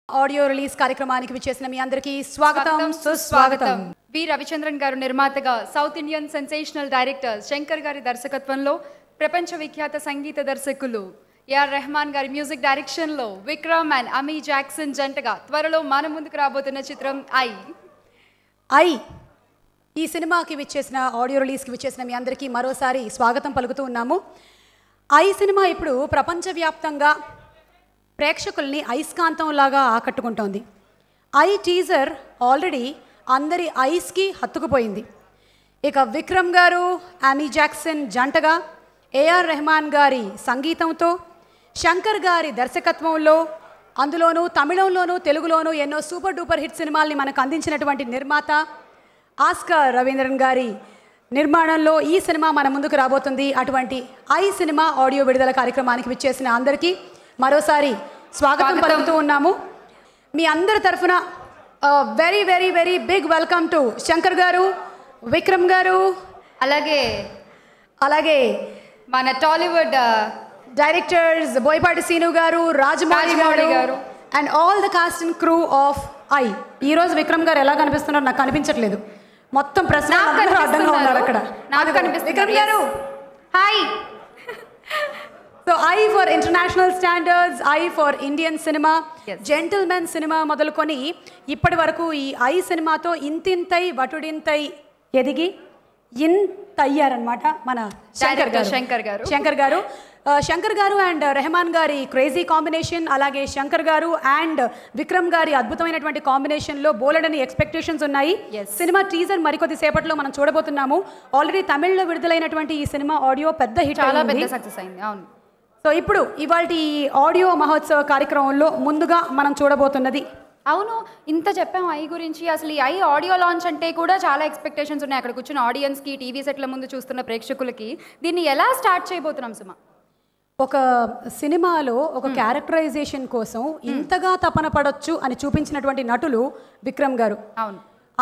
Audio release కార్యక్రమానికి విచ్చేసిన మీ అందరికీ స్వాగతం సుస్వాగతం. వి రవిచంద్రన్ గారు నిర్మాతగా, south Indian sensational director Shankar గారి దర్శకత్వంలో, ప్రపంచ విఖ్యాత సంగీత దర్శకులు ఏఆర్ రెహమాన్ గారి మ్యూజిక్ డైరెక్షన్లో విక్రమ్ అండ్ అమీ జాక్సన్ జంటగా త్వరలో మన ముందుకు రాబోతున్న చిత్రం ఐ. ఈ సినిమాకి విచ్చేసిన, ఆడియో రిలీజ్కి విచ్చేసిన మీ అందరికీ మరోసారి స్వాగతం పలుకుతూ ఉన్నాము. ఐ సినిమా ఇప్పుడు ప్రపంచవ్యాప్తంగా ప్రేక్షకుల్ని ఐస్కాంతంలాగా ఆకట్టుకుంటోంది. ఐ టీజర్ ఆల్రెడీ అందరి ఐస్కి హత్తుకుపోయింది. ఇక విక్రమ్ గారు, అమీ జాక్సన్ జంటగా ఏఆర్ రెహమాన్ గారి సంగీతంతో, శంకర్ గారి దర్శకత్వంలో, అందులోనూ తమిళంలోనూ తెలుగులోనూ ఎన్నో సూపర్ డూపర్ హిట్ సినిమాల్ని మనకు అందించినటువంటి నిర్మాత ఆస్కార్ రవీంద్రన్ గారి నిర్మాణంలో ఈ సినిమా మన ముందుకు రాబోతుంది. అటువంటి ఐ సినిమా ఆడియో విడుదల కార్యక్రమానికి విచ్చేసిన అందరికీ మరోసారి స్వాగతం పలుకుతూ ఉన్నాము. మీ అందరి తరఫున very very very big welcome to Shankar garu, Vikram గారు, అలాగే మన టాలీవుడ్ డైరెక్టర్స్ బోయపాటి సీను గారు, రాజమౌళి గారు and all the cost and crew of I. ఈరోజు విక్రమ్ గారు ఎలా కనిపిస్తున్నారు నాకు కనిపించట్లేదు. మొత్తం ప్రశ్న అడ్డంగా ఉన్నారు అక్కడ. Vikram garu hi. So I for international standards, I for Indian cinema, Gentleman cinema మొదలుకొని ఇప్పటి వరకు ఈ ఐ సినిమాతో ఇంతింతై వటుడింతై ఎదిగి ఇంతయ్యారనమాట మన శంకర్ గారు అండ్ రెహమాన్ గారి క్రేజీ కాంబినేషన్, అలాగే శంకర్ గారు అండ్ విక్రమ్ గారి అద్భుతమైనటువంటి కాంబినేషన్లో బోలెడని ఎక్స్పెక్టేషన్స్ ఉన్నాయి. సినిమా టీజర్ మరికొద్ది సేపట్లో మనం చూడబోతున్నాము. ఆల్రెడీ తమిళ్లో విడుదలైనటువంటి ఈ సినిమా ఆడియో పెద్ద హిట్, చాలా పెద్ద సక్సెస్ అయింది. అవును. సో ఇప్పుడు ఇవాల్టి ఈ ఆడియో మహోత్సవ కార్యక్రమంలో ముందుగా మనం చూడబోతున్నది. అవును, ఇంత చెప్పాం ఐ గురించి. అసలు ఈ ఐ ఆడియో లాంచ్ అంటే కూడా చాలా ఎక్స్పెక్టేషన్స్ ఉన్నాయి అక్కడ కూర్చున్న ఆడియన్స్కి, టీవీ సెట్ల ముందు చూస్తున్న ప్రేక్షకులకి. దీన్ని ఎలా స్టార్ట్ చేయబోతున్నాం సుమా? ఒక సినిమాలో ఒక క్యారెక్టరైజేషన్ కోసం ఇంతగా తపన పడొచ్చు అని చూపించినటువంటి నటులు విక్రమ్ గారు. అవును,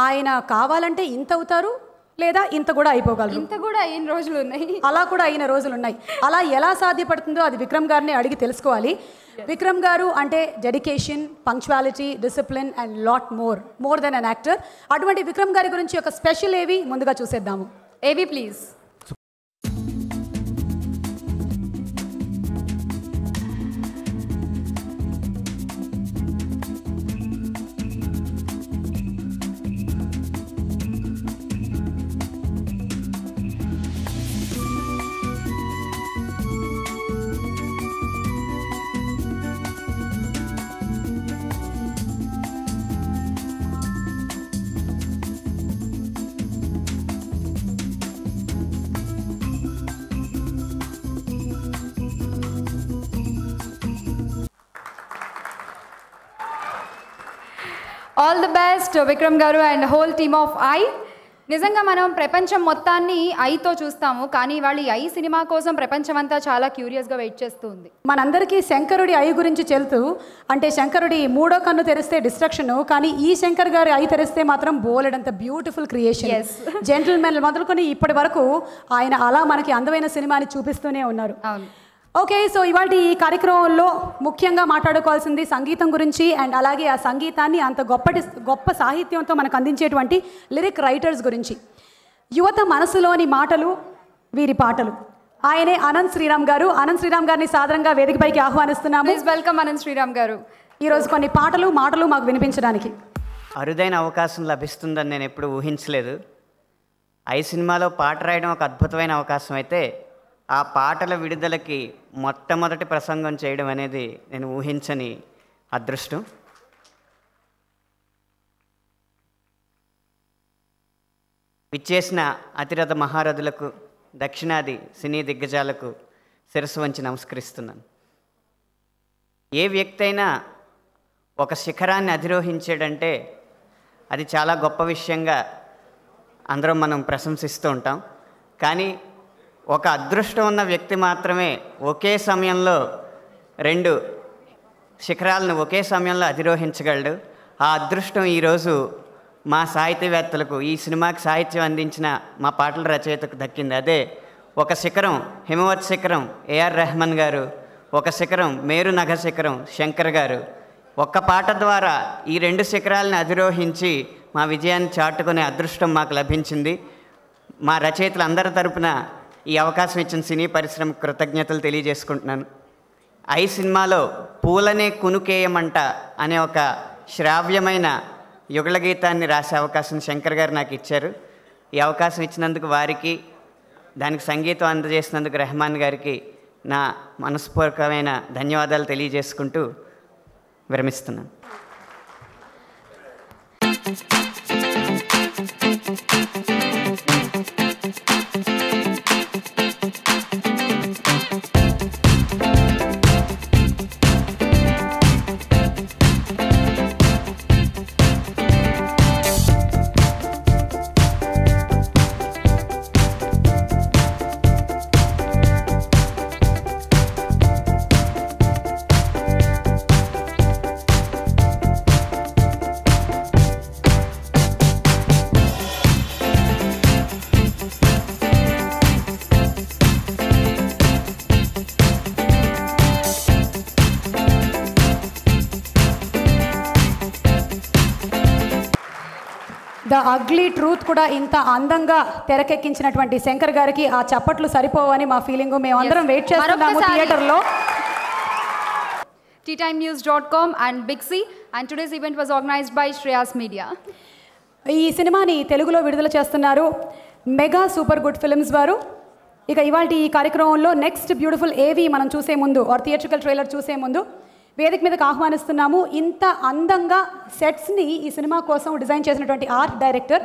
ఆయన కావాలంటే ఇంత అవుతారు, లేదా ఇంత కూడా అయిపోగలరు. ఇంత కూడా అయిన రోజులు ఉన్నాయి, అలా కూడా అయిన రోజులు ఉన్నాయి. అలా ఎలా సాధ్యపడుతుందో అది విక్రమ్ గారిని అడిగి తెలుసుకోవాలి. విక్రమ్ గారు అంటే dedication, punctuality, discipline and lot more than an actor. అటువంటి విక్రమ్ గారి గురించి ఒక స్పెషల్ ఏవి ముందుగా చూసేద్దాము. AV please. All the best Vikram garu and whole team of I. నిజంగా మనం ప్రపంచం మొత్తాన్ని ఐతో చూస్తాము, కానీ వాళ్ళు ఐ సినిమా కోసం ప్రపంచం అంతా చాలా క్యూరియస్గా వెయిట్ చేస్తూ ఉంది. మనందరికీ శంకరుడి ఐ గురించి చెల్తూ, అంటే శంకరుడి మూడో కన్ను తెరిస్తే డిస్ట్రక్షన్, కానీ ఈ శంకర్ గారి ఐ తెరిస్తే మాత్రం బోలెడంత బ్యూటిఫుల్ క్రియేషన్. జెంటిల్మెన్ మొదలుకొని ఇప్పటి వరకు ఆయన అలా మనకి అందమైన సినిమాని చూపిస్తూనే ఉన్నారు. అవును. ఓకే, సో ఇవాళ ఈ కార్యక్రమంలో ముఖ్యంగా మాట్లాడుకోవాల్సింది సంగీతం గురించి అండ్ అలాగే ఆ సంగీతాన్ని అంత గొప్ప సాహిత్యంతో మనకు అందించేటువంటి లిరిక్ రైటర్స్ గురించి. యువత మనసులోని మాటలు వీరి పాటలు. ఆయనే అనంత్ శ్రీరామ్ గారు. అనంత్ శ్రీరామ్ గారిని సాధారణంగా వేదికపైకి ఆహ్వానిస్తున్నాము. ప్లీజ్ వెల్కమ్ అనంత్ శ్రీరామ్ గారు. ఈరోజు కొన్ని మాటలు మాకు వినిపించడానికి అరుదైన అవకాశం లభిస్తుందని నేను ఎప్పుడు ఊహించలేదు. ఐ సినిమాలో పాట రాయడం ఒక అద్భుతమైన అవకాశం అయితే, ఆ పాటల విడుదలకి మొట్టమొదటి ప్రసంగం చేయడం అనేది నేను ఊహించని అదృష్టం. విచ్చేసిన అతిరథ మహారథులకు, దక్షిణాది సినీ దిగ్గజాలకు శిరస్సు వంచి నమస్కరిస్తున్నాను. ఏ వ్యక్తి అయినా ఒక శిఖరాన్ని అధిరోహించాడంటే అది చాలా గొప్ప విషయంగా అందరం మనం ప్రశంసిస్తూ ఉంటాం. కానీ ఒక అదృష్టం ఉన్న వ్యక్తి మాత్రమే ఒకే సమయంలో 2 శిఖరాలను ఒకే సమయంలో అధిరోహించగలడు. ఆ అదృష్టం ఈరోజు మా సాహిత్యవేత్తలకు, ఈ సినిమాకి సాహిత్యం అందించిన మా పాటల రచయితకు దక్కింది. అదే ఒక శిఖరం హిమవత్ శిఖరం ఏఆర్ రెహమాన్ గారు, ఒక శిఖరం మేరు నగ శిఖరం శంకర్ గారు, ఒక్క పాట ద్వారా ఈ 2 శిఖరాలను అధిరోహించి మా విజయాన్ని చాటుకునే అదృష్టం మాకు లభించింది. మా రచయితలందరి తరపున ఈ అవకాశం ఇచ్చిన సినీ పరిశ్రమ కృతజ్ఞతలు తెలియజేసుకుంటున్నాను. ఐ సినిమాలో పూలనే కునుకేయమంట అనే ఒక శ్రావ్యమైన యుగళ గీతాన్ని రాసే అవకాశం శంకర్ గారు నాకు ఇచ్చారు. ఈ అవకాశం ఇచ్చినందుకు వారికి, దానికి సంగీతం అందజేసినందుకు రెహమాన్ గారికి నా మనస్పూర్వకమైన ధన్యవాదాలు తెలియజేసుకుంటూ విరమిస్తున్నాను. ద అగ్లీ ట్రూత్ కూడా ఇంత అందంగా తెరకెక్కించినటువంటి శంకర్ గారికి ఆ చప్పట్లు సరిపోవని మా ఫీలింగ్. మేమందరం వెయిట్ చేస్తున్నాము థియేటర్లో. teatimenews.com and Big C, and today's event was organized by Shreyas Media. ఈ సినిమాని తెలుగులో విడుదల చేస్తున్నారు మెగా సూపర్ గుడ్ ఫిల్మ్స్ వారు. ఇక ఇవాళ ఈ కార్యక్రమంలో నెక్స్ట్ బ్యూటిఫుల్ ఏవి మనం చూసే ముందు ఆర్ థియేట్రికల్ ట్రైలర్ చూసే ముందు వేదిక మీదకి ఆహ్వానిస్తున్నాము ఇంత అందంగా సెట్స్ని ఈ సినిమా కోసం డిజైన్ చేసినటువంటి ఆర్ట్ డైరెక్టర్.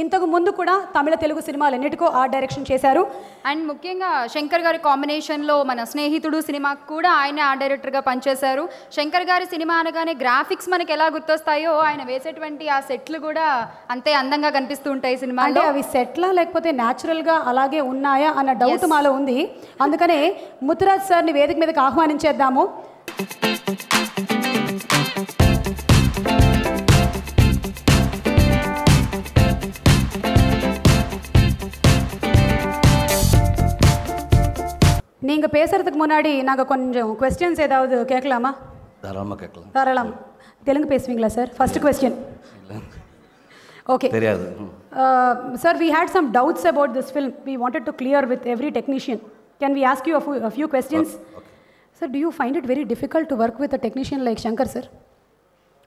ఇంతకు ముందు కూడా తమిళ తెలుగు సినిమాలన్నిటికో ఆర్ట్ డైరెక్షన్ చేశారు. అండ్ ముఖ్యంగా శంకర్ గారి కాంబినేషన్లో మన స్నేహితుడు సినిమాకు కూడా ఆయన ఆర్ట్ డైరెక్టర్గా పనిచేశారు. శంకర్ గారి సినిమా అనగానే గ్రాఫిక్స్ మనకి ఎలా గుర్తొస్తాయో ఆయన వేసేటువంటి ఆ సెట్లు కూడా అంతే అందంగా కనిపిస్తూ ఉంటాయి సినిమా. అంటే అవి సెట్లా లేకపోతే న్యాచురల్గా అలాగే ఉన్నాయా అన్న డౌట్ మాలో ఉంది. అందుకనే ముత్తురాజ్ సార్ని వేదిక మీదకి ఆహ్వానించేద్దాము. நீங்க பேசுறதுக்கு முன்னாடி நாங்க கொஞ்சம் क्वेश्चंस ஏதாவது கேட்கலாமா? தாராளமா கேட்கலாம். தாராளம். தெலுங்கு பேசுவீங்களா சார்? First question. Okay. தெரியாது. Sir, we had some doubts about this film. We wanted to clear with every technician. Can we ask you a few questions? Okay. Sir, do you find it very difficult to work with a technician like Shankar sir?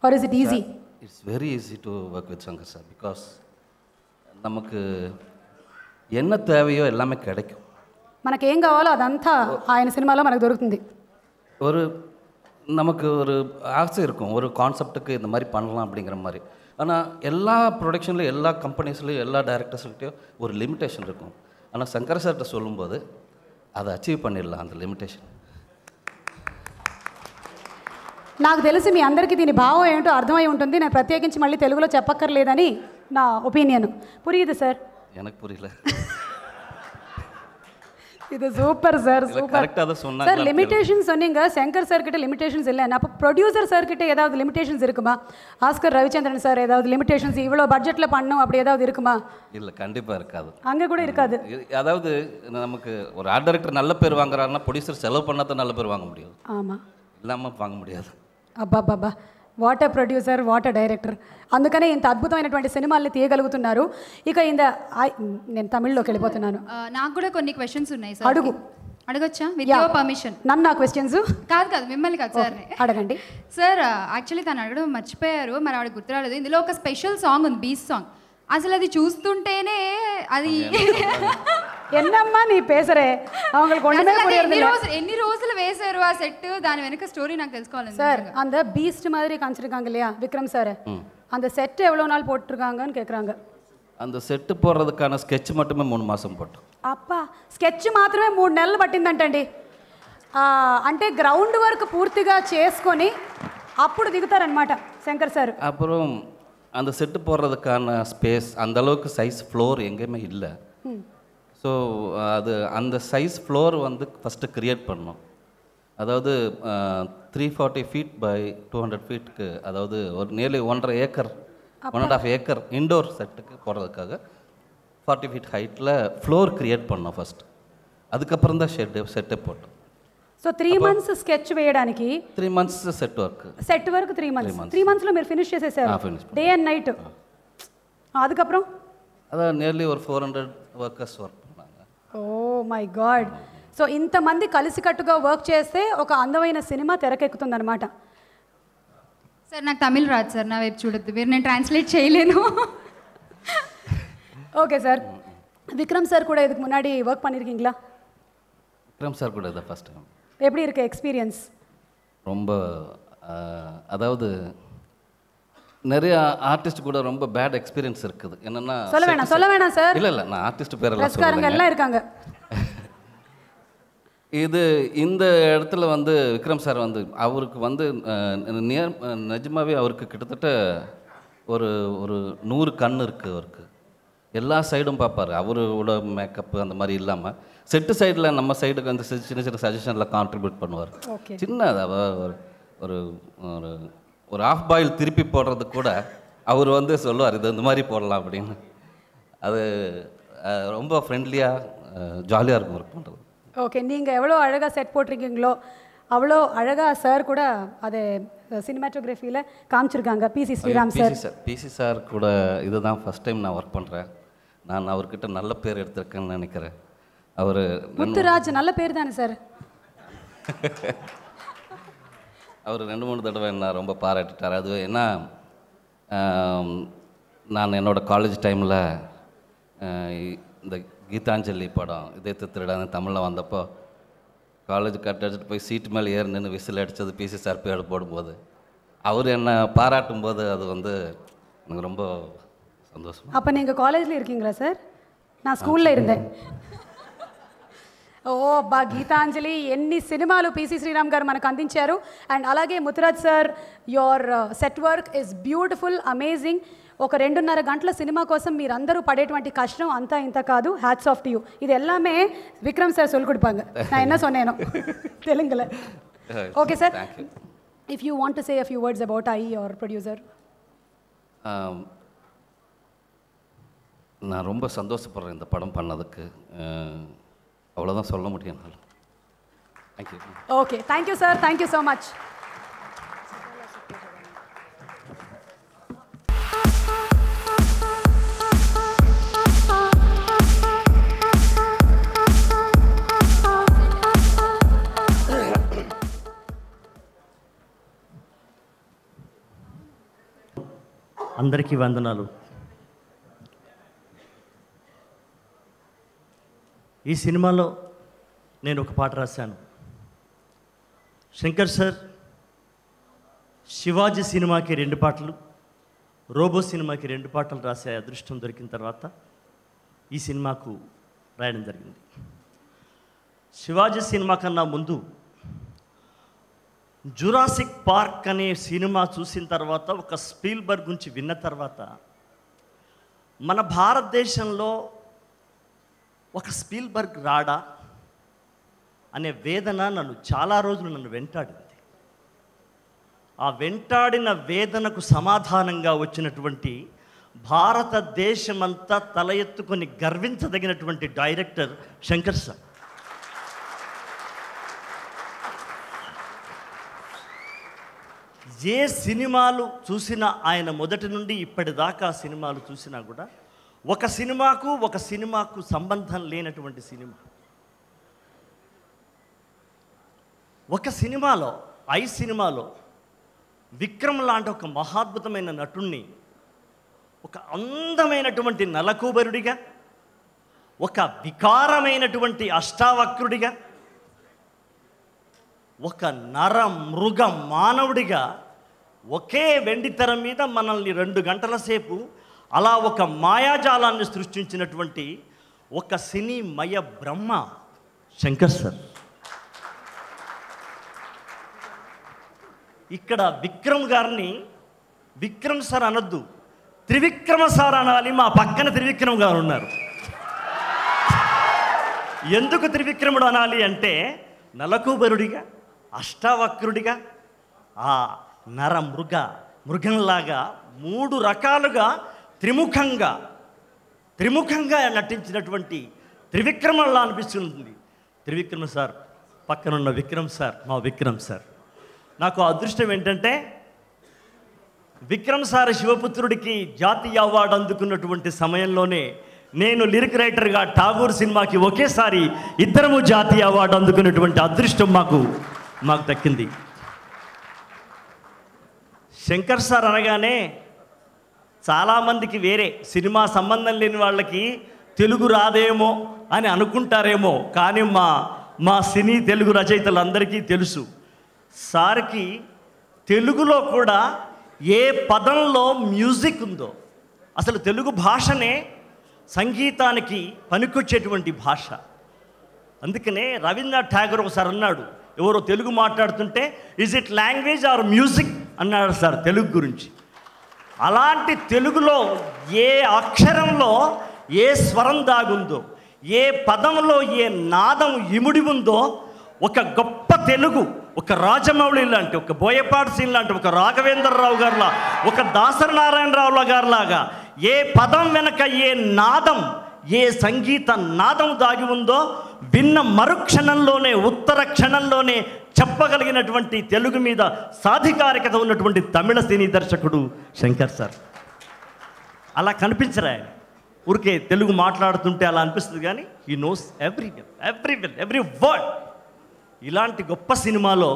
Or is it easy? Sir, it's very easy to work with Shankar sir because நமக்கு என்ன தேவையோ எல்லாமே கிடைக்கும். మనకి ఏం కావాలో అదంతా ఆయన సినిమాలో మనకు దొరుకుతుంది. ஒரு நமக்கு ஒரு ஆசை இருக்கும் ஒரு கான்செப்ட்டுக்கு இந்த மாதிரி பண்ணலாம் அப்படிங்கிற மாதிரி. ஆனால் எல்லா ப்ரொடக்ஷன்லையும் எல்லா கம்பெனிஸ்லையும் எல்லா டைரக்டர்ஸ்கிட்டையும் ஒரு லிமிட்டேஷன் இருக்கும். ஆனால் சங்கர் சார்கிட்ட சொல்லும்போது அதை அச்சீவ் பண்ணிடலாம் அந்த லிమిటేషన్. నాకు తెలిసి మీ అందరికీ దీని భావం ఏంటో అర్థమై ఉంటుంది. నేను ప్రత్యేకించి మళ్ళీ తెలుగులో చెప్పక్కర్లేదని నా ఒపీనియన్. పురియుదు సార్? எனக்கு புரியல. இது சூப்பர் சார், சூப்பர். கரெக்டாக தான் சொன்னாங்க சார். லிமிடேஷன்ஸ் சொன்னீங்க, சங்கர் சார் கிட்ட லிமிடேஷன்ஸ் இல்லைன்னு. அப்போ ப்ரொடியூசர் சார் கிட்ட ஏதாவது லிமிடேஷன்ஸ் இருக்குமா? ஆஸ்கர் ரவிச்சந்திரன் சார் ஏதாவது லிமிடேஷன்ஸ் இவ்வளோ பட்ஜெட்டில் பண்ணும் அப்படி ஏதாவது இருக்குமா? இல்லை, கண்டிப்பாக இருக்காது. அங்கே கூட இருக்காது. அதாவது நமக்கு ஒரு ஆர்ட் டைரக்டர் நல்ல பேர் வாங்குறாருன்னா ப்ரொடியூசர் செலவு பண்ணாதான் நல்ல பேர் வாங்க முடியாது. ஆமாம், இல்லாமல் வாங்க முடியாது. అబ్బాబ్బాబ్బా, what a producer, what a director. అందుకనే ఇంత అద్భుతమైనటువంటి సినిమాల్ని తీయగలుగుతున్నారు. ఇక నేను తమిళ్లోకి వెళ్ళిపోతున్నాను. నాకు కూడా కొన్ని క్వశ్చన్స్ ఉన్నాయి సార్. అడుగు. అడగొచ్చా? With your permission. నన్ను ఆ క్వశ్చన్స్ కాదు మిమ్మల్ని కాదు సార్. అడగండి సార్. యాక్చువల్లీ తను అడగడం మర్చిపోయారు, మరి ఆవిడ గుర్తురాలేదు. ఇందులో ఒక స్పెషల్ సాంగ్ ఉంది, బీచ్ సాంగ్. అసలు అది చూస్తుంటేనే అది என்னம்மா நீ பேசுறே, அவங்களுக்கு ஒண்ணுமே புரியல. ఎన్ని రోజులు వేశారు ఆ సెట్, దాని వెనక స్టోరీ నాకు తెలుసుకోవాలి சார். அந்த பீஸ்ட் மாதிரி காமிச்சிருக்காங்க இல்லையா விக்ரம் சார், அந்த செட் எவ்வளவு நாள் போட்டுருக்காங்கன்னு கேக்குறாங்க. அந்த செட்டு போடுறதுக்கான ஸ்கெட்ச் மட்டுமே 3 மாதம் போட்டோம். అప్పా, స్కెచ్ మాత్రమే 3 నెలలు పట్టిందంటండి. అంటే గ్రౌండ్ వర్క్ పూర్తిగా చేసుకొని అప్పుడు దిగుతారనమాట శంకర్ సార్. அப்புறம் அந்த செட்டு போடுறதுக்கான ஸ்பேஸ் அந்த அளவுக்கு சைஸ் ஃப்ளோர் எங்கேயுமே இல்லை. ஸோ அது அந்த சைஸ் ஃப்ளோர் வந்து ஃபஸ்ட்டு க்ரியேட் பண்ணோம். அதாவது 340 ஃபீட் பை 200 ஃபீட்டுக்கு, அதாவது ஒரு நியர்லி 1.5 ஏக்கர் 1.5 ஏக்கர் இண்டோர் செட்டுக்கு போடுறதுக்காக 40 ஃபீட் ஹைட்டில் ஃப்ளோர் க்ரியேட் பண்ணோம் ஃபஸ்ட். அதுக்கப்புறம் தான் செட்டே போட்டோம். సో 3 months స్కెచ్ వేయడానికి 3 months సెట్ వర్క్. సెట్ వరకు 3 months. 3 monthsలో మీరు ఫినిష్ చేసేసారు డే అండ్ నైట్. அதுக்கப்புறம் அதான் நியர்லி ஒரு 400 వర్కర్స్ వర్క్ பண்ணாங்க. Oh my God. సో ఇంతమంది కలిసికట్టుగా వర్క్ చేస్తే ఒక అందమైన సినిమా తెరకెక్కుతుందన్నమాట. సార్ నాకు తమిళ్ రాదు సార్, నా వైపు చూడొద్దు మీరు, నేను ట్రాన్స్లేట్ చేయలేను. Okay sir. விக்ரம் சார் கூட இதுக்கு முன்னாடி ஒர்க் பண்ணியிருக்கீங்களா? விக்ரம் சார் கூட இதான் ஃபர்ஸ்ட் டைம். எப்படி இருக்கு எக்ஸ்பீரியன்ஸ்? ரொம்ப அதாவது நிறைய ஆர்டிஸ்ட் கூட ரொம்ப பேட் எக்ஸ்பீரியன்ஸ் இருக்குது. என்னன்னா சொல்ல வேணாம் சார். இல்லை நான் ஆர்டிஸ்ட் பேரெல்லாம் பிரஸ்காரங்க எல்லாம் இருக்காங்க. இந்த இடத்துல வந்து விக்ரம் சார் வந்து அவருக்கு வந்து நிஜமாவே அவருக்கு கிட்டத்தட்ட ஒரு 100 கண் இருக்குது அவருக்கு. எல்லா சைடும் பார்ப்பார். அவரோட மேக்கப்பு அந்த மாதிரி இல்லாமல் செட்டு சைடில் நம்ம சைடுக்கு வந்து சின்ன சின்ன சஜஷனில் கான்ட்ரிபியூட் பண்ணுவார். சின்ன ஒரு ஒரு ஆஃப் பாயில் திருப்பி போடுறது கூட அவர் வந்து சொல்லுவார் இது இந்த மாதிரி போடலாம் அப்படின்னு. அது ரொம்ப ஃப்ரெண்ட்லியாக ஜாலியாக இருக்கும் ஒர்க் பண்ணுறது. ஓகே. நீங்கள் எவ்வளோ அழகாக செட் போட்டிருக்கீங்களோ அவ்வளோ அழகாக சார் கூட அதை சினிமாட்டோகிராஃபியில் காமிச்சிருக்காங்க. PC Sreeram sir. PC sir கூட இதுதான் ஃபஸ்ட் டைம் நான் ஒர்க் பண்ணுறேன். நான் அவர்கிட்ட நல்ல பேர் எடுத்திருக்கேன்னு நினைக்கிறேன். அவர் முத்துராஜ் நல்ல பேர் தானே சார்? அவர் 2-3 தடவை என்ன ரொம்ப பாராட்டிட்டார். அது என்ன நான் என்னோடய காலேஜ் டைமில் இந்த கீதாஞ்சலி படம் இதே திருடான தமிழில் வந்தப்போ காலேஜ் கட் அடிச்சுட்டு போய் சீட்டு மேலே ஏறி நின்று விசில் அடித்தது பிசி சார் பேர் போடும்போது அவர் என்னை பாராட்டும் போது அது வந்து எனக்கு ரொம்ப సంతోషం. அப்போ நீங்கள் కాలేజ్లో இருக்கீங்களா సార్? நான் స్కూల్లో இருந்தேன். ఓ బా గీతాంజలి ఎన్ని సినిమాలు పిసి శ్రీరామ్ గారు మనకు అందించారు. అండ్ అలాగే Muthuraj sir your set work is beautiful, amazing. ఒక 2.5 గంటల సినిమా కోసం మీరందరూ పడేటువంటి కష్టం అంతా ఇంత కాదు. Hats off to you. ఇది எல்லாமே விக்ரம் சார் சொல்லி கொடுப்பாங்க. நான் என்ன சொன்னேனோ தெலுங்குல. Okay sir. If you want to say a few words about I your producer. நான் ரொம்ப சந்தோஷப்படுறேன் இந்த படம் பண்ணதுக்கு. அவ்வளோதான் சொல்ல முடியும். Thank you. Okay. Thank you sir. Thank you so much. అందరికీ వందనాలు. ఈ సినిమాలో నేను ఒక పాట రాశాను. శంకర్ సార్ శివాజీ సినిమాకి 2 పాటలు, రోబో సినిమాకి 2 పాటలు రాసే అదృష్టం దొరికిన తర్వాత ఈ సినిమాకు రాయడం జరిగింది. శివాజీ సినిమా కన్నా ముందు జురాసిక్ పార్క్ అనే సినిమా చూసిన తర్వాత, ఒక స్పీల్బర్గ్ గురించి విన్న తర్వాత మన భారతదేశంలో ఒక స్పీల్బర్గ్ రాడా అనే వేదన చాలా రోజులు వెంటాడింది. ఆ వెంటాడిన వేదనకు సమాధానంగా వచ్చినటువంటి, భారతదేశమంతా తల ఎత్తుకొని గర్వించదగినటువంటి డైరెక్టర్ శంకర్ సార్. ఏ సినిమాలు చూసినా ఆయన మొదటి నుండి ఇప్పటిదాకా సినిమాలు చూసినా కూడా ఒక సినిమాకు సంబంధం లేనటువంటి సినిమా. ఒక సినిమాలో, ఐ సినిమాలో విక్రమ్ లాంటి ఒక మహాద్భుతమైన నటుణ్ణి ఒక అందమైనటువంటి నలకూబరుడిగా, ఒక వికారమైనటువంటి అష్టావక్రుడిగా, ఒక నర మృగ మానవుడిగా ఒకే వెండితెర మీద మనల్ని 2 గంటల సేపు అలా ఒక మాయాజాలాన్ని సృష్టించినటువంటి ఒక సినీమయ బ్రహ్మ శంకర్ సార్. ఇక్కడ విక్రమ్ గారిని విక్రమ్ సార్ అనొద్దు, త్రివిక్రమ సార్ అనాలి. మా పక్కన త్రివిక్రమ్ గారు ఉన్నారు. ఎందుకు త్రివిక్రముడు అనాలి అంటే, నలకూబరుడిగా, అష్టావక్రుడిగా, ఆ నర మృగంలాగా 3 రకాలుగా త్రిముఖంగా నటించినటువంటి త్రివిక్రమలా అనిపిస్తుంది. త్రివిక్రమ సార్ పక్కనున్న విక్రమ్ సార్, మా విక్రమ్ సార్. నాకు అదృష్టం ఏంటంటే విక్రమ్ సార్ శివపుత్రుడికి జాతీయ అవార్డు అందుకున్నటువంటి సమయంలోనే నేను లిరిక్ రైటర్గా ఠాగూర్ సినిమాకి ఒకేసారి ఇద్దరము జాతీయ అవార్డు అందుకున్నటువంటి అదృష్టం మాకు దక్కింది. శంకర్ సార్ అనగానే చాలామందికి వేరే సినిమా సంబంధం లేని వాళ్ళకి తెలుగు రాదేమో అని అనుకుంటారేమో, కానీ మా సినీ తెలుగు రచయితలందరికీ తెలుసు సార్కి తెలుగులో కూడా ఏ పదంలో మ్యూజిక్ ఉందో, అసలు తెలుగు భాషనే సంగీతానికి పనికొచ్చేటువంటి భాష. అందుకనే రవీంద్రనాథ్ ఠాగూర్ ఒకసారి అన్నాడు, ఎవరో తెలుగు మాట్లాడుతుంటే is it language or music అన్నాడు సార్ తెలుగు గురించి. అలాంటి తెలుగులో ఏ అక్షరంలో ఏ స్వరం దాగుందో, ఏ పదంలో ఏ నాదం ఇముడి ఉందో, ఒక గొప్ప తెలుగు, ఒక రాజమౌళి లాంటి, ఒక బోయపాటి సీన్ లాంటి, ఒక రాఘవేంద్రరావు గారిలా, ఒక దాసరి నారాయణరావు గారిలాగా ఏ పదం వెనక ఏ నాదం, ఏ సంగీత నాదం దాగి ఉందో విన్న మరుక్షణంలోనే, ఉత్తర క్షణంలోనే చెప్పగలిగినటువంటి తెలుగు మీద సాధికారికత ఉన్నటువంటి తమిళ సినీ దర్శకుడు శంకర్ సార్. అలా కనిపించరా ఆయన, ఊరికే తెలుగు మాట్లాడుతుంటే అలా అనిపిస్తుంది, కానీ హీ నోస్ ఎవ్రీ వర్డ్. ఇలాంటి గొప్ప సినిమాలో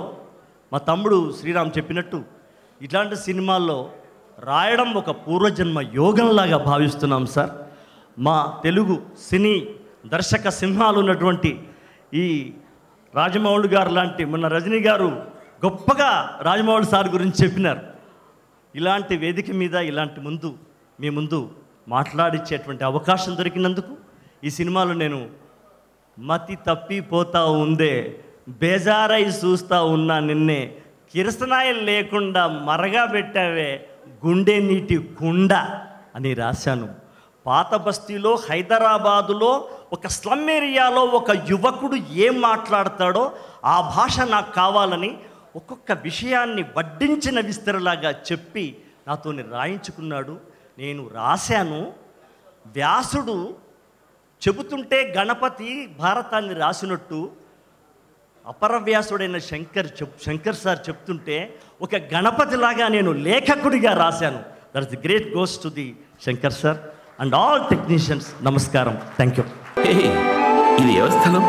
మా తమ్ముడు శ్రీరామ్ చెప్పినట్టు ఇలాంటి సినిమాల్లో రాయడం ఒక పూర్వజన్మ యోగంలాగా భావిస్తున్నాం సార్. మా తెలుగు సినీ దర్శక సింహాలు ఉన్నటువంటి ఈ రాజమౌళి గారు లాంటి, మొన్న రజనీ గారు గొప్పగా రాజమౌళి సార్ గురించి చెప్పినారు. ఇలాంటి వేదిక మీద మీ ముందు మాట్లాడించేటువంటి అవకాశం దొరికినందుకు, ఈ సినిమాలో నేను మతి తప్పిపోతా ఉందే, బేజారై చూస్తూ ఉన్నా నిన్నే, కిరసనాయిలు లేకుండా మరగా పెట్టావే గుండె నీటి కుండ అని రాశాను. పాత బస్తీలో హైదరాబాదులో ఒక స్లమ్ ఏరియాలో ఒక యువకుడు ఏం మాట్లాడతాడో ఆ భాష నాకు కావాలని ఒక్కొక్క విషయాన్ని వడ్డించిన విస్తరలాగా చెప్పి నాతోని రాయించుకున్నాడు. నేను రాశాను. వ్యాసుడు చెబుతుంటే గణపతి భారతాన్ని రాసినట్టు అపరవ్యాసుడైన శంకర్ సార్ చెప్తుంటే ఒక గణపతిలాగా నేను లేఖకుడిగా రాశాను. That's the great goes to the Shankar sir and all technicians. నమస్కారం, థ్యాంక్ యూ. ఇది వ్యవస్థలో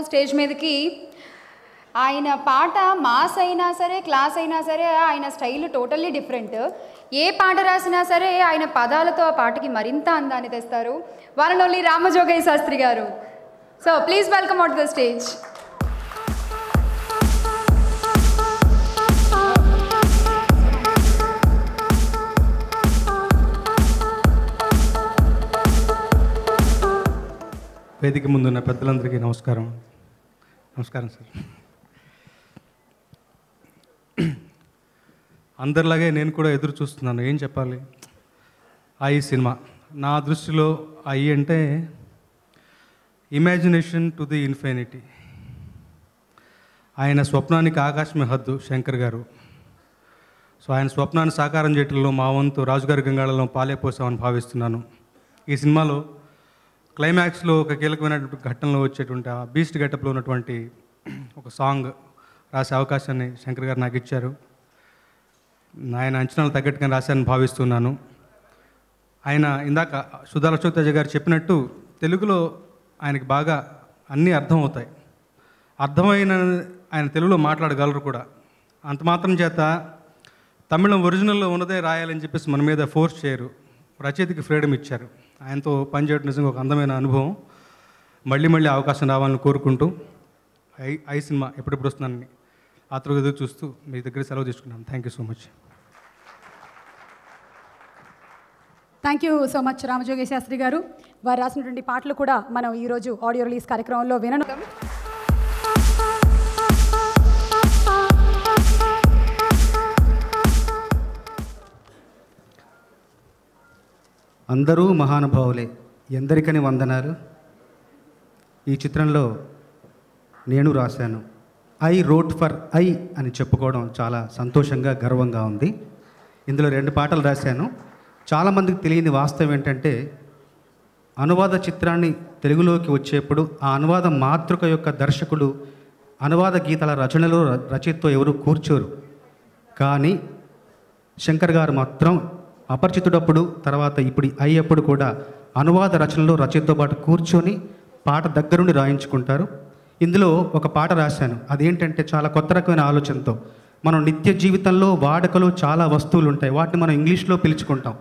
స్టేజ్ మీదకి ఆయన పాట మాస్ అయినా సరే, క్లాస్ అయినా సరే, ఆయన స్టైల్ టోటల్లీ డిఫరెంట్. ఏ పాట రాసినా సరే ఆయన పదాలతో ఆ పాటకి మరింత అందాన్ని తెస్తారు. వారణోలి రామజోగయ్య శాస్త్రి గారు. So please welcome out the stage. వేదిక ముందున్న పెద్దలందరికీ నమస్కారం. నమస్కారం సార్. అందరిలాగే నేను కూడా ఎదురు చూస్తున్నాను, ఏం చెప్పాలి. ఈ సినిమా నా దృష్టిలో అంటే ఇమాజినేషన్ టు ది ఇన్ఫినిటీ. ఆయన స్వప్నానికి ఆకాశమే హద్దు శంకర్ గారు. సో ఆయన స్వప్నాన్ని సాకారం చేయడంలో మా వంతు రాజుగారి గంగాళంలో పాలే పోసామని భావిస్తున్నాను. ఈ సినిమాలో క్లైమాక్స్లో ఒక కీలకమైనటువంటి ఘట్టంలో వచ్చేటువంటి ఆ బీస్ట్ గెటప్లో ఉన్నటువంటి ఒక సాంగ్ రాసే అవకాశాన్ని శంకర్ గారు నాకు ఇచ్చారు. ఆయన అంచనాలు తగ్గట్టుగా రాశానని భావిస్తున్నాను. ఆయన ఇందాక సుధా అశోక్ తేజ గారు చెప్పినట్టు తెలుగులో ఆయనకి బాగా అన్నీ అర్థమవుతాయి. అర్థమైన ఆయన తెలుగులో మాట్లాడగలరు కూడా. అంత మాత్రం చేత తమిళం ఒరిజినల్లో ఉన్నదే రాయాలని చెప్పేసి మన మీద ఫోర్స్ చేయరు, రచయితకి ఫ్రీడమ్ ఇచ్చారు. ఆయనతో పనిచేయడం నిజంగా ఒక అందమైన అనుభవం. మళ్ళీ అవకాశం రావాలని కోరుకుంటూ ఐ సినిమా ఎప్పుడెప్పుడు వస్తున్నానని ఆతృగా ఎదురు చూస్తూ మీ దగ్గర సెలవు తీసుకున్నాను. Thank you so much. Thank you so much Ramajogayya Sastry garu. వారు రాసినటువంటి పాటలు కూడా మనం ఈరోజు ఆడియో రిలీజ్ కార్యక్రమంలో వినను. అందరూ మహానుభావులే, ఎందరికని వందనాలు. ఈ చిత్రంలో నేను రాశాను. ఐ రోట్ ఫర్ ఐ అని చెప్పుకోవడం చాలా సంతోషంగా, గర్వంగా ఉంది. ఇందులో 2 పాటలు రాశాను. చాలామందికి తెలియని వాస్తవం ఏంటంటే అనువాద చిత్రాన్ని తెలుగులోకి వచ్చేప్పుడు ఆ అనువాద మాతృక యొక్క దర్శకుడు అనువాద గీతాల రచనలో రచయితతో ఎవరు కూర్చోరు. కానీ శంకర్ గారు మాత్రం అపరిచితుడప్పుడు తర్వాత ఇప్పుడు అయ్యేప్పుడు కూడా అనువాద రచనలో రచయితతో పాటు కూర్చొని పాట దగ్గరుండి రాయించుకుంటారు. ఇందులో ఒక పాట రాశాను. అదేంటంటే చాలా కొత్త రకమైన ఆలోచనతో, మనం నిత్య జీవితంలో వాడుకలో చాలా వస్తువులు ఉంటాయి, వాటిని మనం ఇంగ్లీష్లో పిలుచుకుంటాం.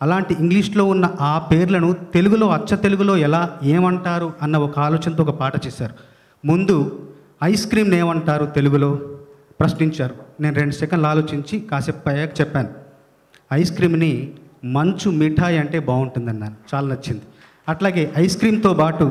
అలాంటి ఇంగ్లీష్లో ఉన్న ఆ పేర్లను తెలుగులో అచ్చ తెలుగులో ఎలా ఏమంటారు అన్న ఒక ఆలోచనతో ఒక పాట చేశారు. ముందు ఐస్ క్రీమ్ని ఏమంటారు తెలుగులో ప్రశ్నించారు. నేను 2 సెకండ్లు ఆలోచించి కాసేపు అయ్యాక చెప్పాను. ఐస్ క్రీమ్ని మంచు మిఠాయి అంటే బాగుంటుందన్నాను, చాలా నచ్చింది. అట్లాగే ఐస్ క్రీమ్తో పాటు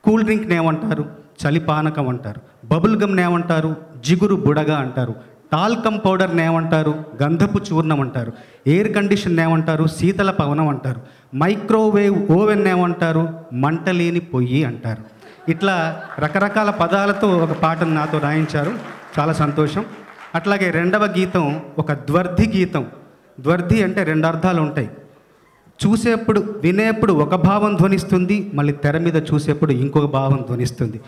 కూల్ డ్రింక్ని ఏమంటారు, చలి పానకం అంటారు. బబుల్ గమ్ని ఏమంటారు, జిగురు బుడగా అంటారు. టాల్కమ్ పౌడర్ని ఏమంటారు, గంధపు చూర్ణం అంటారు. ఎయిర్ కండిషన్ ఏమంటారు, శీతల పవనం అంటారు. మైక్రోవేవ్ ఓవెన్ ఏమంటారు, మంటలేని పొయ్యి అంటారు. ఇట్లా రకరకాల పదాలతో ఒక పాటను నాతో రాయించారు, చాలా సంతోషం. అట్లాగే రెండవ గీతం ఒక ద్వర్ధి గీతం. ద్వర్ధి అంటే 2 అర్థాలు ఉంటాయి. చూసేప్పుడు వినేప్పుడు ఒక భావం ధ్వనిస్తుంది, మళ్ళీ తెర మీద చూసేప్పుడు ఇంకొక భావం ధ్వనిస్తుంది.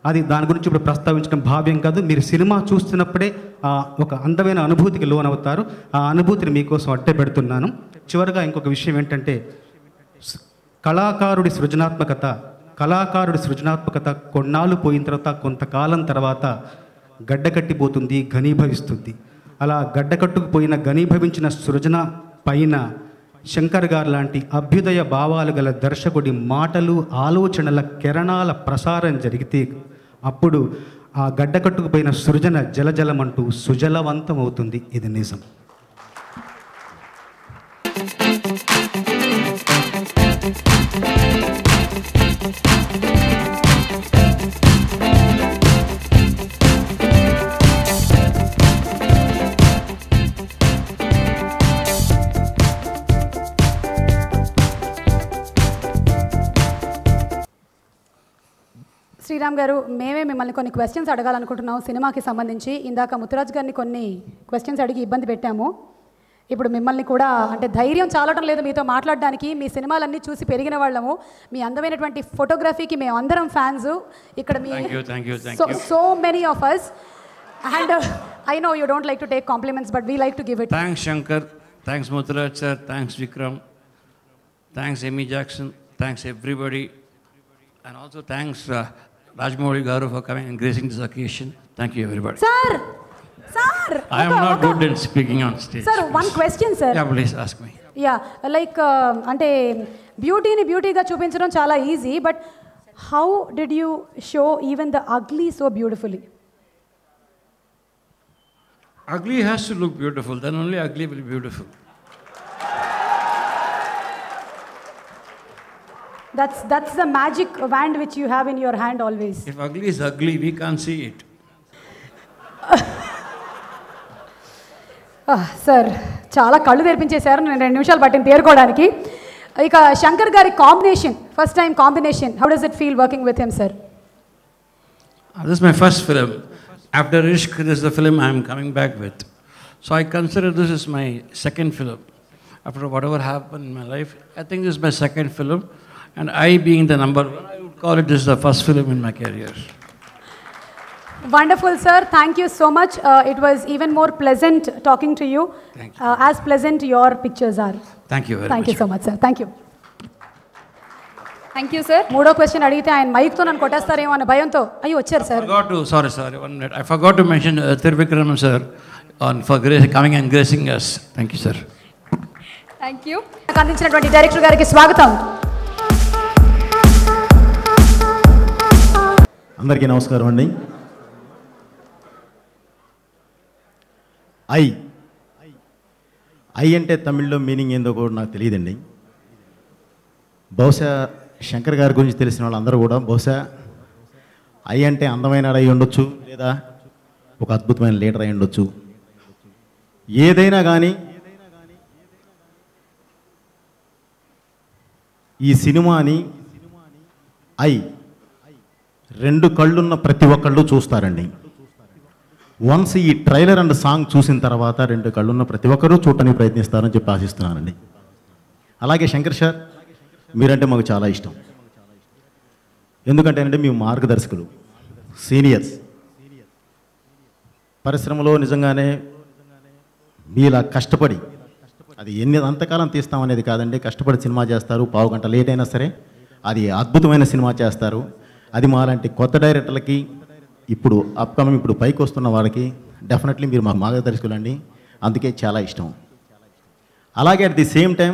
అది దాని గురించి ఇప్పుడు ప్రస్తావించడం భావ్యం కాదు. మీరు సినిమా చూస్తున్నప్పుడే ఒక అందమైన అనుభూతికి లోనవుతారు. ఆ అనుభూతిని మీకోసం అట్టే పెడుతున్నాను. చివరిగా ఇంకొక విషయం ఏంటంటే, కళాకారుడి సృజనాత్మకత కొన్నాళ్ళు పోయిన తర్వాత కొంతకాలం తర్వాత గడ్డకట్టిపోతుంది, ఘనీభవిస్తుంది. అలా గడ్డకట్టుకుపోయిన ఘనీభవించిన సృజన పైన శంకర్ గారు లాంటి అభ్యుదయ భావాలు గల దర్శకుడి మాటలు ఆలోచనల కిరణాల ప్రసారం జరిగితే అప్పుడు ఆ గడ్డకట్టుకుపోయిన సృజన జలజలమంటూ సుజలవంతం అవుతుంది. ఇది నిజం. శ్రీరామ్ గారు, మేమే మిమ్మల్ని కొన్ని క్వశ్చన్స్ అడగాలనుకుంటున్నాం సినిమాకి సంబంధించి. ఇందాక ముత్తురాజ్ గారిని కొన్ని క్వశ్చన్స్ అడిగి ఇబ్బంది పెట్టాము. ఇప్పుడు మిమ్మల్ని కూడా అంటే ధైర్యం చాలటం లేదు మీతో మాట్లాడడానికి. మీ సినిమాలన్నీ చూసి పెరిగిన వాళ్ళము. మీ అందమైనటువంటి ఫోటోగ్రఫీకి మేము అందరం ఫ్యాన్స్ ఇక్కడ. మీ so many of us. And I know you don't like to take compliments, but we like to give it. Thanks Shankar, thanks Mutturaj sir, thanks Vikram, thanks Amy Jackson, thanks everybody, and also thanks Rajmouli Garu for coming and gracing this occasion. Thank you everybody. Sir, I am not good in speaking on stage. Sir, one question, sir. Yeah, please ask me. Yeah, like అంటే బ్యూటీని బ్యూటీగా చూపించడం చాలా easy, but how did you show even the ugly so beautifully? Ugly has to look beautiful, then only ugly will be beautiful. That's the magic wand which you have in your hand always. If ugly is ugly, we can't see it. Sir, చాలా కళ్ళు తెరిపించేశారు. నేను 2 నిమిషాలు పట్టింది తేరుకోవడానికి. ఇక శంకర్ గారి combination, first time combination, how does it feel working with him, sir? This is my first film. After Ishq, this is the film I am coming back with. So I consider this is my second film. After whatever happened in my life, I think this is my second film. And I being the number 1, I would call it this is the first film in my career. Wonderful, sir. Thank you so much. It was even more pleasant talking to you. Thank you. As pleasant your pictures are. Thank you very much. Thank you so much, sir. Thank you. Thank you, sir. మూడో question అడిగితే ఆయన మైక్తో నన్ను కొట్టేస్తారేమో అన్న భయంతో అయ్యి వచ్చారు sir. Sorry, 1 minute. I forgot to mention Tirvikram sir for coming and gracing us. Thank you, sir. Thank you. అందించినటువంటి director గారికి స్వాగతం. అందరికీ నమస్కారం అండి. ఐ అంటే తమిళ్లో మీనింగ్ ఏందో కూడా నాకు తెలియదండి. బహుశా శంకర్ గారి గురించి తెలిసిన వాళ్ళందరూ కూడా బహుశా ఐ అంటే అందమైన అయి ఉండొచ్చు, లేదా ఒక అద్భుతమైన లీడర్ అయి ఉండొచ్చు. ఏదైనా కానీ ఈ సినిమాని ఐ 2 కళ్ళున్న ప్రతి ఒక్కళ్ళు చూస్తారండి. వన్స్ ఈ ట్రైలర్ అండ్ సాంగ్ చూసిన తర్వాత 2 కళ్ళున్న ప్రతి ఒక్కరూ చూడటానికి ప్రయత్నిస్తారని చెప్పి ఆశిస్తున్నానండి. అలాగే శంకర్ సార్, మీరంటే మాకు చాలా ఇష్టం. ఎందుకంటే మీ మార్గదర్శకులు, సీనియర్స్. పరిశ్రమలో నిజంగానే మీలా కష్టపడి, అది అంతకాలం తీస్తామనేది కాదండి, కష్టపడి సినిమా చేస్తారు. పావు గంట లేట్ అయినా సరే అది అద్భుతమైన సినిమా చేస్తారు. అది మాలాంటి కొత్త డైరెక్టర్లకి, ఇప్పుడు అప్కమింగ్ ఇప్పుడు పైకి వస్తున్న వాళ్ళకి డెఫినెట్లీ మీరు మాకు మార్గదర్శకులు అండి. అందుకే చాలా ఇష్టం. అలాగే అట్ ది సేమ్ టైం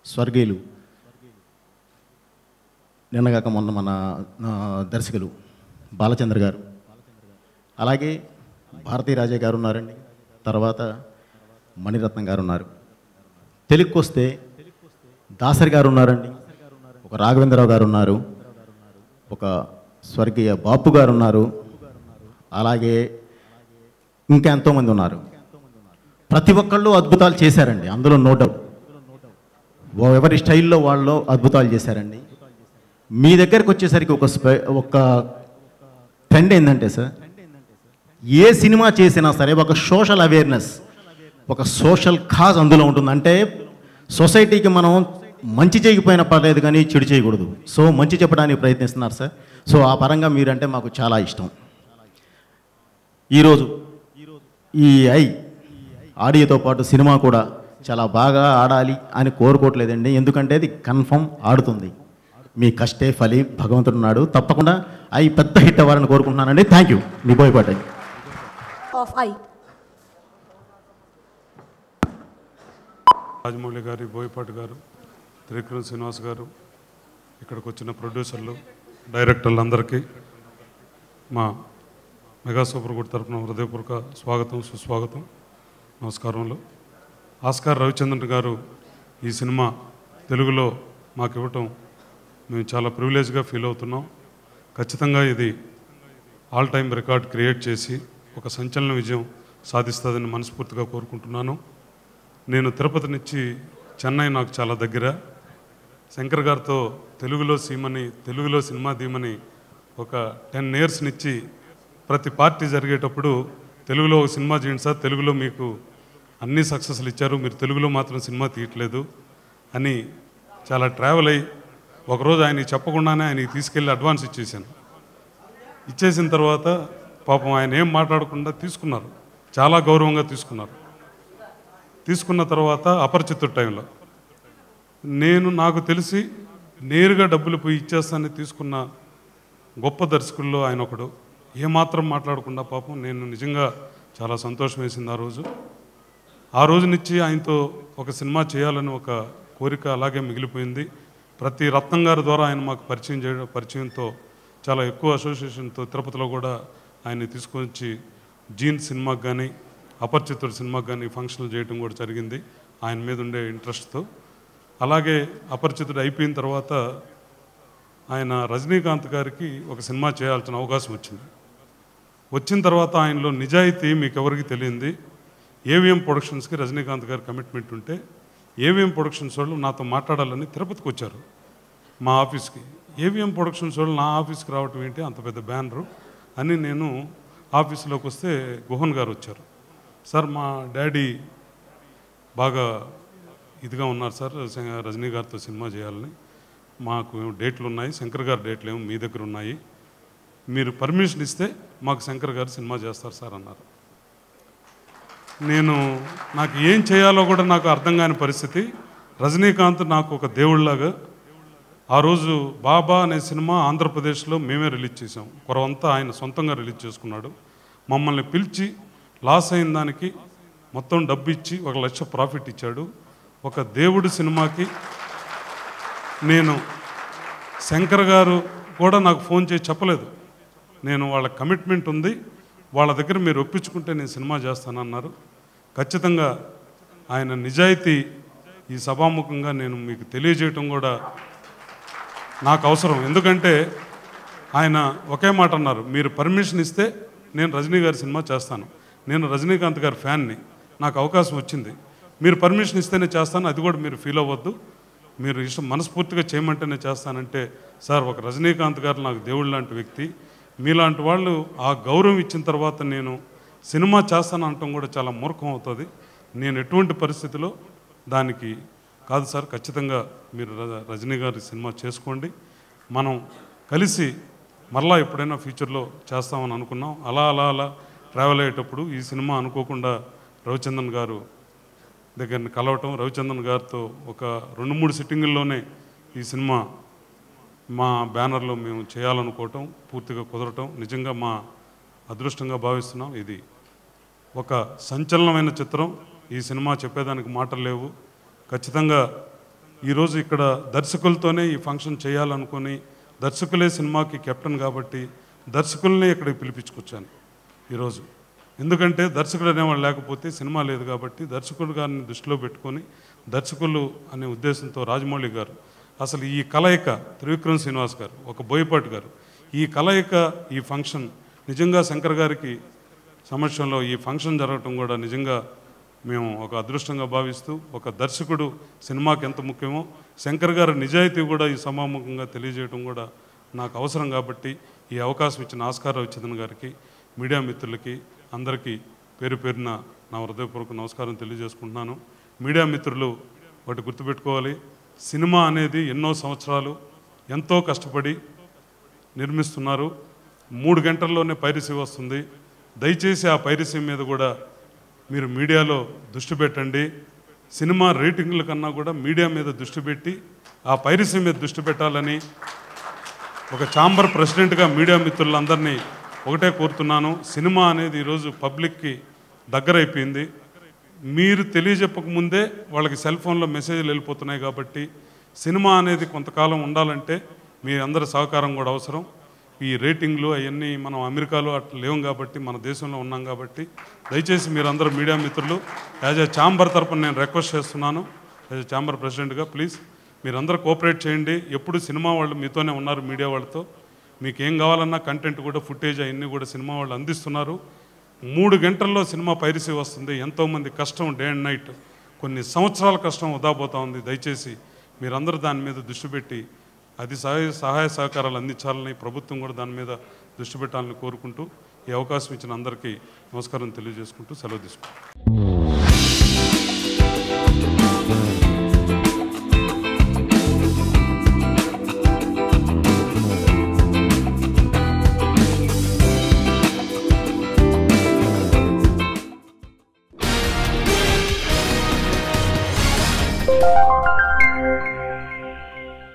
స్వర్గీయులు నిన్నగాక మొన్న మన దర్శకులు బాలచంద్ర గారు, అలాగే భారతీ రాజే గారు ఉన్నారండి, తర్వాత మణిరత్నం గారు ఉన్నారు. తెలుగుకి వస్తే దాసరి గారు ఉన్నారండి, ఒక రాఘవేంద్రరావు గారు ఉన్నారు, ఒక స్వర్గీయ బాపు గారు ఉన్నారు, అలాగే ఇంకా ఎంతోమంది ఉన్నారు. ప్రతి ఒక్కళ్ళు అద్భుతాలు చేశారండి, అందులో నో డౌట్. ఎవరి స్టైల్లో వాళ్ళు అద్భుతాలు చేశారండి. మీ దగ్గరికి వచ్చేసరికి ఒక ట్రెండ్ ఏంటంటే సార్, ఏ సినిమా చేసినా సరే ఒక సోషల్ అవేర్నెస్, ఒక సోషల్ కాజ్ అందులో ఉంటుంది. అంటే సొసైటీకి మనం మంచి చేయకపోయినా పర్లేదు కానీ చెడు చేయకూడదు. సో మంచి చెప్పడానికి ప్రయత్నిస్తున్నారు సార్. సో ఆ పరంగా మీరంటే మాకు చాలా ఇష్టం. ఈరోజు ఈ ఆడియోతో పాటు సినిమా కూడా చాలా బాగా ఆడాలి అని కోరుకోవట్లేదండి, ఎందుకంటే అది కన్ఫర్మ్ ఆడుతుంది. మీ కష్టే ఫలి భగవంతుడు ఉన్నాడు. తప్పకుండా పెద్ద హిట్ అవ్వాలని కోరుకుంటున్నానండి. Thank you. Me Boyapati of Rajamouli గారి, బోయపాటి గారు, త్రివిక్రమ్ శ్రీనివాస్ గారు, ఇక్కడికి వచ్చిన ప్రొడ్యూసర్లు, డైరెక్టర్లు అందరికీ మా మెగా సూపర్ గుడ్ తరఫున హృదయపూర్వక స్వాగతం, సుస్వాగతం, నమస్కారములు. ఆస్కార్ రవిచంద్రన్ గారు ఈ సినిమా తెలుగులో మాకు ఇవ్వటం మేము చాలా ప్రివిలేజ్గా ఫీల్ అవుతున్నాం. ఖచ్చితంగా ఇది ఆల్ టైమ్ రికార్డ్ క్రియేట్ చేసి ఒక సంచలన విజయం సాధిస్తుందని మనస్ఫూర్తిగా కోరుకుంటున్నాను. నేను తిరుపతి నుంచి చెన్నై నాకు చాలా దగ్గర. శంకర్ గారితో తెలుగులో సినిమా తీయమని ఒక 10 years నుంచి ప్రతి పార్టీ జరిగేటప్పుడు తెలుగులో ఒక సినిమా చేయండి సార్, తెలుగులో మీకు అన్ని సక్సెస్లు ఇచ్చారు, మీరు తెలుగులో మాత్రం సినిమా తీయట్లేదు అని చాలా ట్రావెల్ అయ్యి ఒకరోజు ఆయనకి చెప్పకుండానే ఆయనకి తీసుకెళ్ళి అడ్వాన్స్ ఇచ్చేసిన తర్వాత పాపం ఆయన ఏం మాట్లాడకుండా తీసుకున్నారు, చాలా గౌరవంగా తీసుకున్నారు. తీసుకున్న తర్వాత అపరిచితుడి టైంలో నాకు తెలిసి నేరుగా డబ్బులు పోయి ఇచ్చేస్తానని తీసుకున్న గొప్ప దర్శకుల్లో ఆయన ఒకడు. ఏమాత్రం మాట్లాడకుండా పాపం నేను నిజంగా చాలా సంతోషం వేసింది ఆ రోజు నుంచి ఆయనతో ఒక సినిమా చేయాలని ఒక కోరిక అలాగే మిగిలిపోయింది. ప్రతి రత్నం గారి ద్వారా ఆయన మాకు పరిచయంతో చాలా ఎక్కువ అసోసియేషన్తో తిరుపతిలో కూడా ఆయన్ని తీసుకొచ్చి జీన్ సినిమాకి కానీ అపరిచితుడు సినిమాకి కానీ ఫంక్షన్లు చేయడం కూడా జరిగింది ఆయన మీద ఉండే ఇంట్రెస్ట్తో. అలాగే అపరిచితుడు అయిపోయిన తర్వాత ఆయన రజనీకాంత్ గారికి ఒక సినిమా చేయాల్సిన అవకాశం వచ్చిన తర్వాత ఆయనలో నిజాయితీ మీకు ఎవరికి తెలియంది. ఏవిఎం ప్రొడక్షన్స్కి రజనీకాంత్ గారి కమిట్మెంట్ ఉంటే ఏవిఎం ప్రొడక్షన్స్ వాళ్ళు నాతో మాట్లాడాలని తిరుపతికి వచ్చారు మా ఆఫీస్కి. ఏవిఎం ప్రొడక్షన్స్ వాళ్ళు నా ఆఫీస్కి రావటం ఏంటి, అంత పెద్ద బ్యానరు అని నేను ఆఫీస్లోకి వస్తే గుహన్ గారు వచ్చారు. సార్ మా డాడీ బాగా ఇదిగా ఉన్నారు సార్, రజనీ గారితో సినిమా చేయాలని, మాకు డేట్లు ఉన్నాయి, శంకర్ గారి డేట్లు ఏమో మీ దగ్గర ఉన్నాయి, మీరు పర్మిషన్ ఇస్తే మాకు శంకర్ గారు సినిమా చేస్తారు సార్ అన్నారు. నాకు ఏం చేయాలో కూడా నాకు అర్థం కాని పరిస్థితి. రజనీకాంత్ నాకు ఒక దేవుళ్ళలాగా. ఆ రోజు బాబా అనే సినిమా ఆంధ్రప్రదేశ్లో మేమే రిలీజ్ చేసాం, కొరవంతా ఆయన సొంతంగా రిలీజ్ చేసుకున్నాడు. మమ్మల్ని పిలిచి లాస్ అయిన దానికి మొత్తం డబ్బు ఇచ్చి 1 లక్ష ప్రాఫిట్ ఇచ్చాడు. ఒక దేవుడి సినిమాకి నేను శంకర్ గారు కూడా నాకు ఫోన్ చేసి చెప్పలేదు, నేను వాళ్ళ కమిట్మెంట్ ఉంది, వాళ్ళ దగ్గర మీరు ఒప్పించుకుంటే నేను సినిమా చేస్తానన్నారు. ఖచ్చితంగా ఆయన నిజాయితీ ఈ సభాముఖంగా నేను మీకు తెలియజేయటం కూడా నాకు అవసరం. ఎందుకంటే ఆయన ఒకే మాట అన్నారు, మీరు పర్మిషన్ ఇస్తే నేను రజనీ గారి సినిమా చేస్తాను, నేను రజనీకాంత్ గారి ఫ్యాన్ని, నాకు అవకాశం వచ్చింది, మీరు పర్మిషన్ ఇస్తేనే చేస్తాను, అది కూడా మీరు ఫీల్ అవ్వద్దు, మీరు ఇష్టం మనస్ఫూర్తిగా చేయమంటేనే చేస్తానంటే, సార్ ఒక రజనీకాంత్ గారు నాకు దేవుడు లాంటి వ్యక్తి, మీలాంటి వాళ్ళు ఆ గౌరవం ఇచ్చిన తర్వాత నేను సినిమా చేస్తాను అనటం కూడా చాలా మూర్ఖం అవుతుంది, నేను ఎటువంటి పరిస్థితిలో దానికి కాదు సార్, ఖచ్చితంగా మీరు రజనీ గారి సినిమా చేసుకోండి, మనం కలిసి మరలా ఎప్పుడైనా ఫ్యూచర్లో చేస్తామని అనుకున్నాం. అలా అలా అలా ట్రావెల్ అయ్యేటప్పుడు ఈ సినిమా అనుకోకుండా రవిచంద్రన్ గారు దగ్గరని కలవటం, రవిచంద్రన్ గారితో ఒక 2-3 సిట్టింగుల్లోనే ఈ సినిమా మా బ్యానర్లో మేము చేయాలనుకోవటం, పూర్తిగా కుదరటం నిజంగా మా అదృష్టంగా భావిస్తున్నాం. ఇది ఒక సంచలనమైన చిత్రం. ఈ సినిమా చెప్పేదానికి మాటలు లేవు. ఖచ్చితంగా ఈరోజు ఇక్కడ దర్శకులతోనే ఈ ఫంక్షన్ చేయాలనుకొని, దర్శకులే సినిమాకి కెప్టెన్ కాబట్టి దర్శకుల్ని ఇక్కడికి పిలిపించుకొచ్చాను ఈరోజు. ఎందుకంటే దర్శకుడు అనేవాళ్ళు లేకపోతే సినిమా లేదు కాబట్టి దర్శకుడు గారిని దృష్టిలో పెట్టుకొని, దర్శకులు అనే ఉద్దేశంతో రాజమౌళి గారు అసలు ఈ కలయిక, త్రివిక్రమ్ శ్రీనివాస్ గారు, ఒక బోయపాటి గారు, ఈ కలయిక, ఈ ఫంక్షన్ నిజంగా శంకర్ గారికి సమక్షంలో ఈ ఫంక్షన్ జరగటం కూడా నిజంగా మేము ఒక అదృష్టంగా భావిస్తూ, ఒక దర్శకుడు సినిమాకి ఎంత ముఖ్యమో శంకర్ గారి నిజాయితీ కూడా ఈ సమాముఖంగా తెలియజేయడం కూడా నాకు అవసరం కాబట్టి ఈ అవకాశం ఇచ్చిన ఆస్కార్ రవిచంద్రన్ గారికి, మీడియా మిత్రులకి అందరికీ పేరు పేరున నా హృదయపూర్వక నమస్కారం తెలియజేసుకుంటున్నాను. మీడియా మిత్రులు ఒకటి గుర్తుపెట్టుకోవాలి, సినిమా అనేది ఎన్నో సంవత్సరాలు ఎంతో కష్టపడి నిర్మిస్తున్నారు. 3 గంటల్లోనే పైరసీ వస్తుంది. దయచేసి ఆ పైరసీ మీద కూడా మీరు మీడియాలో దృష్టి పెట్టండి. సినిమా రేటింగ్ల కన్నా కూడా మీడియా మీద దృష్టి పెట్టి ఆ పైరసీ మీద దృష్టి పెట్టాలని ఒక ఛాంబర్ ప్రెసిడెంట్గా మీడియా మిత్రులందరినీ ఒకటే కోరుతున్నాను. సినిమా అనేది ఈరోజు పబ్లిక్కి దగ్గరైపోయింది. మీరు తెలియజెప్పకముందే వాళ్ళకి సెల్ ఫోన్లో మెసేజ్లు వెళ్ళిపోతున్నాయి కాబట్టి సినిమా అనేది కొంతకాలం ఉండాలంటే మీ అందరి సహకారం కూడా అవసరం. ఈ రేటింగ్లు అవన్నీ మనం అమెరికాలో అట్లా లేవు కాబట్టి మన దేశంలో ఉన్నాం కాబట్టి దయచేసి మీరందరూ మీడియా మిత్రులు యాజ్ ఏ ఛాంబర్ తరపున నేను రిక్వెస్ట్ చేస్తున్నాను, యాజ్ ఏ ఛాంబర్ ప్రెసిడెంట్గా ప్లీజ్ మీరందరూ కోఆపరేట్ చేయండి. ఎప్పుడు సినిమా వాళ్ళు మీతోనే ఉన్నారు, మీడియా వాళ్ళతో. మీకు ఏం కావాలన్నా కంటెంట్ కూడా, ఫుటేజ్ అవన్నీ కూడా సినిమా వాళ్ళు అందిస్తున్నారు. 3 గంటల్లో సినిమా పైరసీ వస్తుంది. ఎంతోమంది కష్టం, డే అండ్ నైట్, కొన్ని సంవత్సరాల కష్టం వృధాపోతూ ఉంది. దయచేసి మీరందరూ దాని మీద దృష్టి పెట్టి అది సహాయ సహకారాలు అందించాలని, ప్రభుత్వం కూడా దాని మీద దృష్టి పెట్టాలని కోరుకుంటూ ఈ అవకాశం ఇచ్చిన అందరికీ నమస్కారం తెలియజేసుకుంటూ సెలవు తీసుకుంటాం.